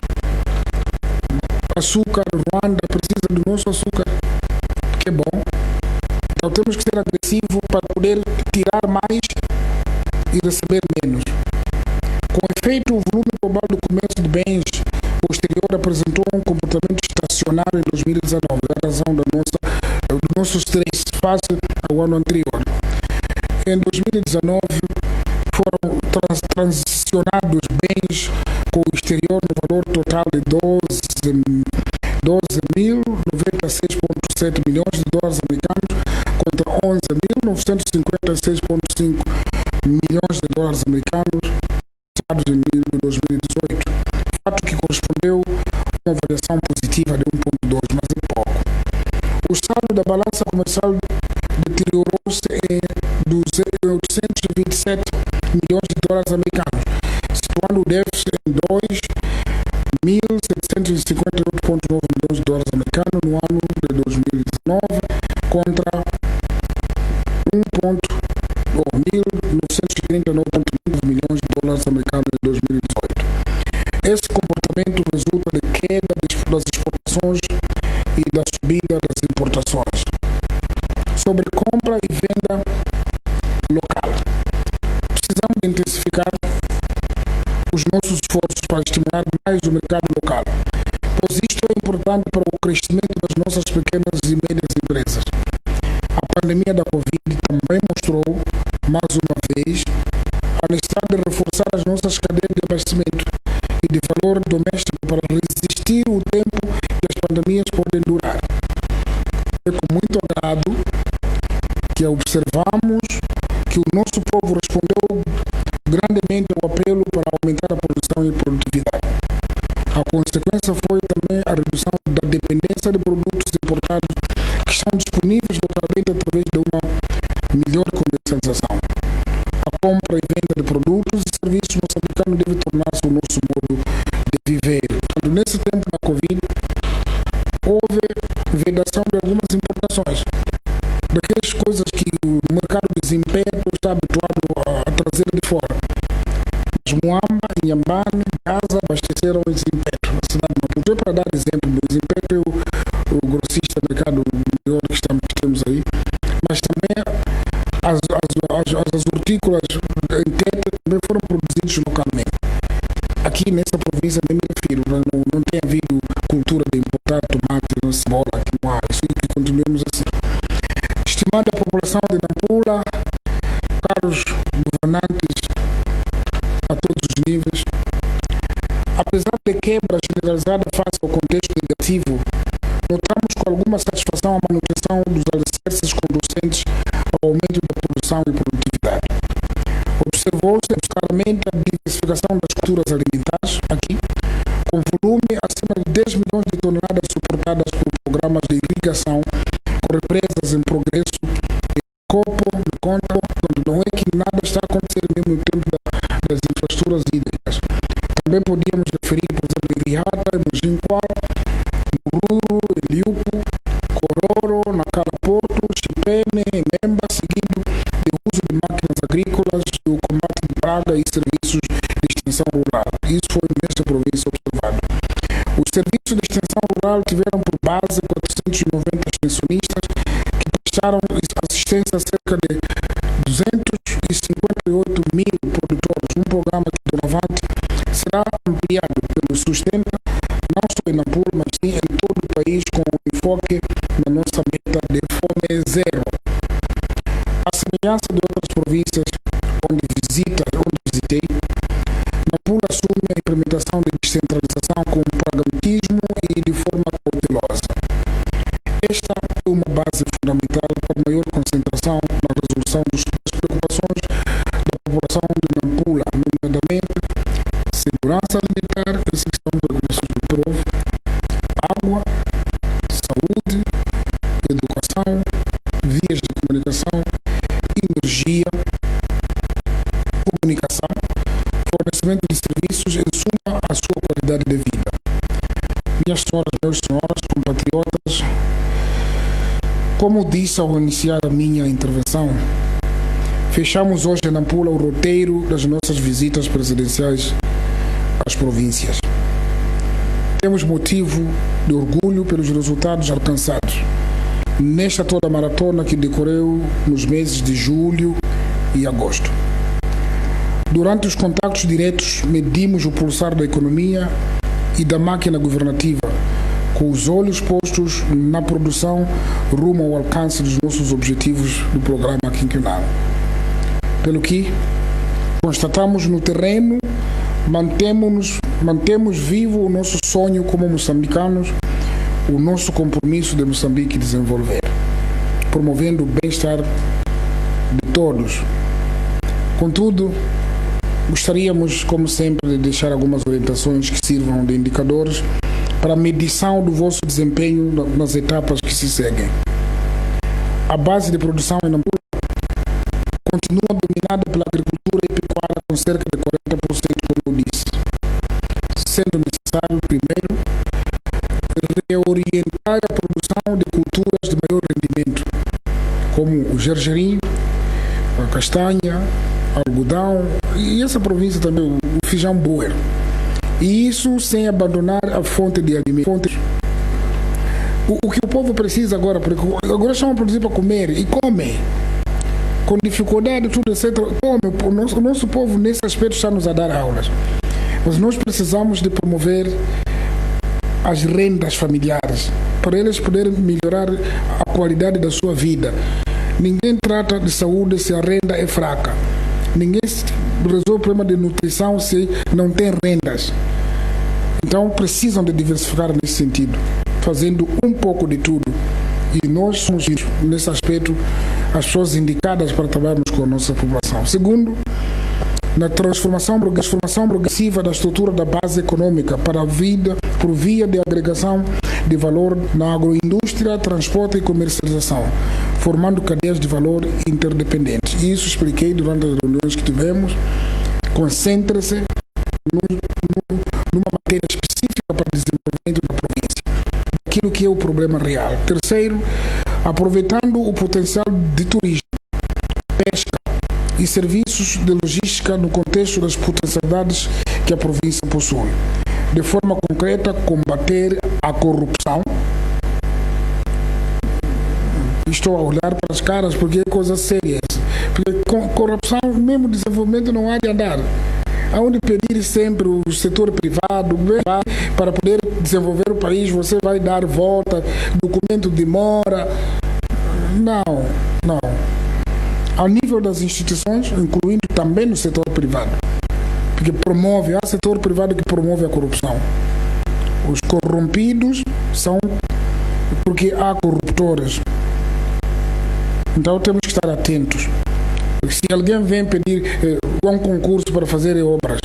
açúcar, Ruanda precisa do nosso açúcar, que é bom. Então temos que ser agressivos para poder tirar mais e receber menos. Com efeito, o volume global do comércio de bens posterior apresentou um comportamento estacionário em 2019, a razão do nosso stress face ao ano anterior. Em 2019, foram transicionados bens com o exterior no valor total de 12.096,7 milhões de dólares americanos contra 11.956,5 milhões de dólares americanos em 2018, fato que correspondeu a uma variação positiva de 1,2, mas é pouco. O saldo da balança comercial deteriorou-se em 827 milhões de dólares americanos, situando o déficit em 2.758,9 milhões de dólares americanos no ano de 2019 contra 1.939,9 milhões de dólares americanos em 2018. Esse comportamento resulta de queda das exportações e da subida das importações. Sobre compra e venda local, precisamos intensificar os nossos esforços para estimular mais o mercado local, pois isto é importante para o crescimento das nossas pequenas e médias empresas. A pandemia da Covid também mostrou, mais uma vez, a necessidade de reforçar as nossas cadeias de abastecimento e de valor doméstico para resistir o tempo que as pandemias podem durar. É com muito agrado que observamos que o nosso povo respondeu grandemente ao apelo para aumentar a produção e produtividade. A consequência foi também a redução da dependência de produtos importados que estão disponíveis através de uma melhor comercialização. A compra e venda de produtos e serviços moçambicanos deve tornar-se o nosso modo de viver. Portanto, nesse tempo da Covid, houve vedação de algumas importações, daquelas coisas que o mercado de desempenho está habituado a trazer de fora. Mas Moamba, Inhambane, Gaza abasteceram o desempenho na cidade de Maputo. Para dar exemplo, o desempenho é o grossista do mercado maior que temos aí, mas também as hortícolas em Tete também foram produzidas localmente. Aqui nessa província, nem me refiro, não tem havido cultura de importar tomate, cebola, aqui não há, isso que continuemos assim. Estimada a população de Nampula, caros governantes a todos os níveis, apesar de quebra generalizada face ao contexto negativo, notamos com alguma satisfação a manutenção dos alicerces conducentes ao aumento da produção e produtividade. Observou-se claramente a diversificação das culturas alimentares aqui, com volume acima de 10 milhões de toneladas suportadas por programas de irrigação, com represas em progresso, em copo, de conta, não é que nada está a acontecer mesmo no tempo das infraestruturas hídricas. Também podíamos referir, por exemplo, em Riata, em Mojinquá, Mururu, Eliupo, Cororo, Nacala Porto, Chipene, Memba, seguido do uso de máquinas agrícolas, do combate de praga e serviços de extensão rural. Isso foi nesta província observado. Os serviços de extensão rural tiveram por base 490 extensionistas que prestaram assistência a cerca de 258 mil produtores. Um programa que, doravante, será ampliado pelo Sustenta, não só em Nampula, mas sim em todo o país, com enfoque na nossa meta de fome zero. A semelhança de outras províncias onde visitei, Nampula assume a implementação de descentralização com pragmatismo e de forma cautelosa. Esta é uma base fundamental para maior concentração na resolução das preocupações da população de Nampula, nomeadamente segurança alimentar, essa questão de regulações do PROV, água, saúde, educação, vias de comunicação, energia, comunicação, fornecimento de serviços, em suma, a sua qualidade de vida. Minhas senhoras, meus senhores, compatriotas, como disse ao iniciar a minha intervenção, fechamos hoje em Nampula o roteiro das nossas visitas presidenciais às províncias. Temos motivo de orgulho pelos resultados alcançados nesta toda maratona que decorreu nos meses de julho e agosto. Durante os contactos diretos, medimos o pulsar da economia e da máquina governativa, com os olhos postos na produção rumo ao alcance dos nossos objetivos do programa quinquenal. Pelo que constatamos no terreno, mantemos vivo o nosso sonho como moçambicanos, o nosso compromisso de Moçambique desenvolver, promovendo o bem-estar de todos. Contudo, gostaríamos, como sempre, de deixar algumas orientações que sirvam de indicadores para a medição do vosso desempenho nas etapas que se seguem. A base de produção em Nampula continua dominada pela agricultura e pecuária com cerca de 40%, como eu disse, sendo necessário, primeiro, reorientar a produção de culturas de maior rendimento, como o gergelim, a castanha, algodão e essa província também, o feijão boer. E isso sem abandonar a fonte de alimentos. O que o povo precisa agora, porque agora estão a produzir para comer e comem. Com dificuldade, tudo etc. Come. O nosso povo, nesse aspecto, está-nos a dar aulas. Mas nós precisamos de promover as rendas familiares, para eles poderem melhorar a qualidade da sua vida. Ninguém trata de saúde se a renda é fraca. Ninguém resolve o problema de nutrição se não tem rendas. Então precisam de diversificar nesse sentido, fazendo um pouco de tudo. E nós somos, nesse aspecto, as pessoas indicadas para trabalharmos com a nossa população. Segundo, na transformação progressiva da estrutura da base econômica para a vida, por via de agregação de valor na agroindústria, transporte e comercialização, formando cadeias de valor interdependentes. Isso expliquei durante as reuniões que tivemos. Concentre-se numa matéria específica para o desenvolvimento da província, aquilo que é o problema real. Terceiro, aproveitando o potencial de turismo, pesca e serviços de logística no contexto das potencialidades que a província possui. De forma concreta, combater a corrupção. Estou a olhar para as caras porque é coisa séria. Porque com corrupção, mesmo desenvolvimento não há de andar. Há onde pedir sempre o setor privado para poder desenvolver o país, você vai dar volta, documento demora. Não. Ao nível das instituições, incluindo também no setor privado. Porque há setor privado que promove a corrupção. Os corrompidos são porque há corruptores. Então temos que estar atentos. Se alguém vem pedir um concurso para fazer obras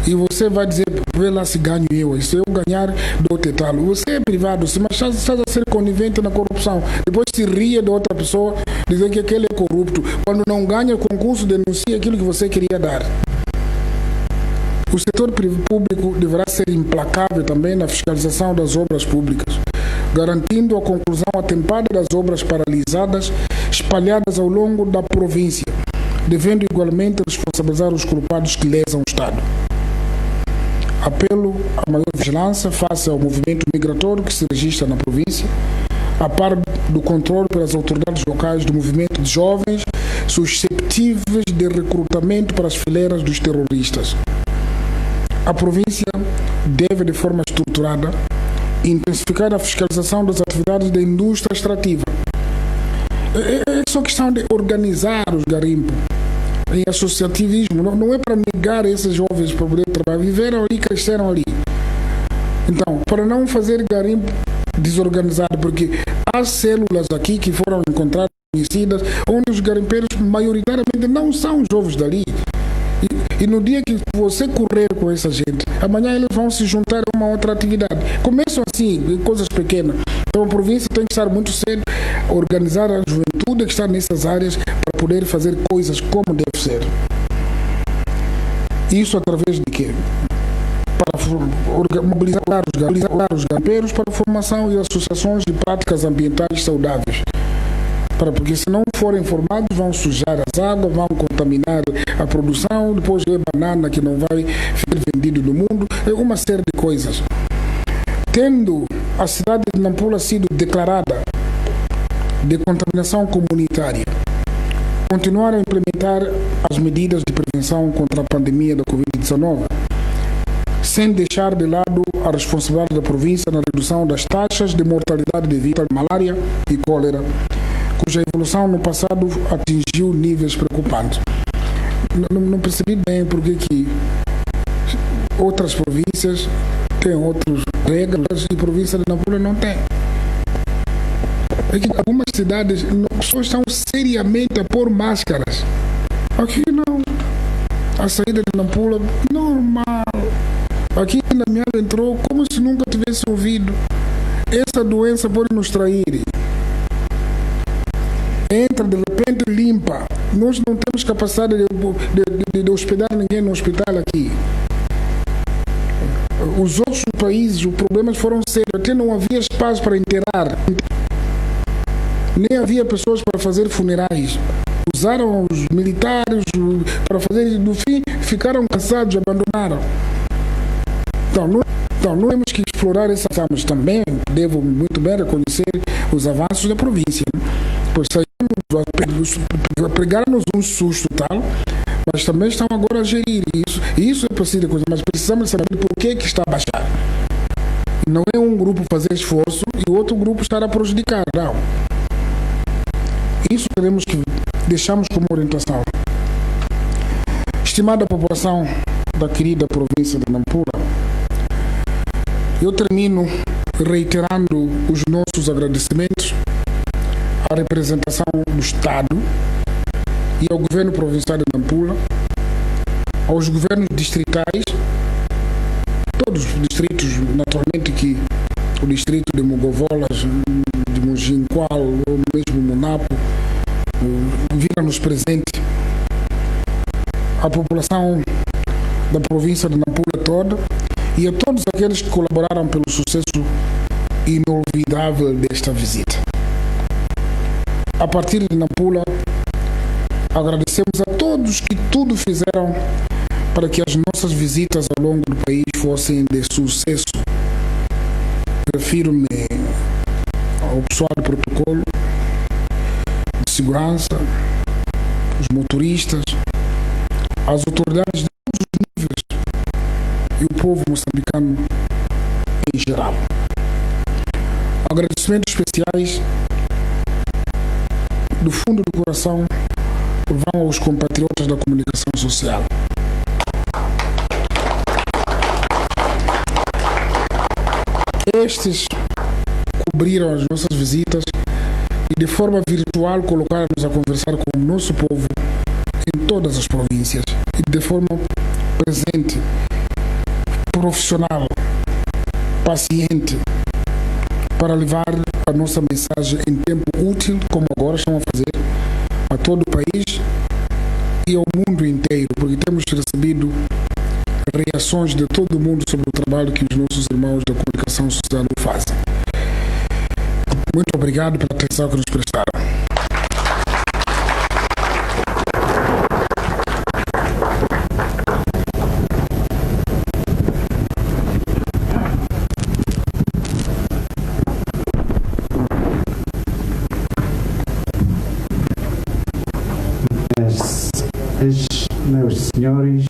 e você vai dizer, vê lá se ganho eu, e se eu ganhar, dou-te tal. Você é privado, mas estás a ser conivente na corrupção. Depois se ria de outra pessoa, dizendo que aquele é corrupto. Quando não ganha o concurso, denuncia aquilo que você queria dar. O setor público deverá ser implacável também na fiscalização das obras públicas, garantindo a conclusão atempada das obras paralisadas, espalhadas ao longo da província, devendo igualmente responsabilizar os culpados que lesam o Estado. Apelo à maior vigilância face ao movimento migratório que se registra na província, a par do controle pelas autoridades locais do movimento de jovens susceptíveis de recrutamento para as fileiras dos terroristas. A província deve, de forma estruturada, intensificar a fiscalização das atividades da indústria extrativa. É só questão de organizar os garimpos em associativismo. Não é para negar esses jovens para poder trabalhar. Viveram ali, cresceram ali. Então, para não fazer garimpo desorganizado, porque há células aqui que foram encontradas, conhecidas, onde os garimpeiros maioritariamente não são jovens dali. E no dia que você correr com essa gente, amanhã eles vão se juntar a uma outra atividade. Começam assim, coisas pequenas. Então a província tem que estar muito cedo, organizar a juventude que está nessas áreas para poder fazer coisas como deve ser. Isso através de quê? Para mobilizar os garimpeiros para a formação e associações de práticas ambientais saudáveis. Porque se não forem formados, vão sujar as águas, vão contaminar a produção, depois é banana que não vai ser vendido no mundo, é uma série de coisas. Tendo a cidade de Nampula sido declarada de contaminação comunitária, continuar a implementar as medidas de prevenção contra a pandemia da Covid-19, sem deixar de lado a responsabilidade da província na redução das taxas de mortalidade devido à malária e cólera, cuja evolução no passado atingiu níveis preocupantes. Não percebi bem porque que outras províncias têm outras regras e a província de Nampula não tem. É que algumas cidades as pessoas estão seriamente a pôr máscaras. Aqui não. A saída de Nampula, normal. Aqui na minha entrou como se nunca tivesse ouvido. Essa doença pode nos trair. Entra, de repente limpa. Nós não temos capacidade de hospedar ninguém no hospital aqui. Os outros países, os problemas foram sérios. Até não havia espaço para enterrar. Nem havia pessoas para fazer funerais. Usaram os militares para fazer. No fim, ficaram cansados, abandonaram. Então, nós temos que explorar essa área, mas também devo muito bem reconhecer os avanços da província. Pois pregaram-nos um susto tal, mas também estão agora a gerir isso. Isso é possível coisa, mas precisamos saber por que está a baixar. Não é um grupo fazer esforço e o outro grupo estar a prejudicar, não. Isso teremos que deixarmos como orientação. Estimada população da querida província de Nampula, eu termino reiterando os nossos agradecimentos à representação do Estado e ao governo provincial de Nampula, aos governos distritais, todos os distritos, naturalmente que o distrito de Mogovolas, de vimos em qual, ou mesmo Monapo, vira-nos presente a população da província de Nampula toda e a todos aqueles que colaboraram pelo sucesso inolvidável desta visita. A partir de Nampula, agradecemos a todos que tudo fizeram para que as nossas visitas ao longo do país fossem de sucesso. Refiro-me ao pessoal do protocolo, de segurança, os motoristas, as autoridades de todos os níveis e o povo moçambicano em geral. Agradecimentos especiais do fundo do coração vão aos compatriotas da comunicação social. Estes cobriram as nossas visitas e de forma virtual colocaram-nos a conversar com o nosso povo em todas as províncias e de forma presente, profissional, paciente, para levar a nossa mensagem em tempo útil, como agora estão a fazer, a todo o país e ao mundo inteiro, porque temos recebido reações de todo o mundo sobre o trabalho que os nossos irmãos da comunicação social fazem. Muito obrigado pela atenção que nos prestaram. Meus senhores,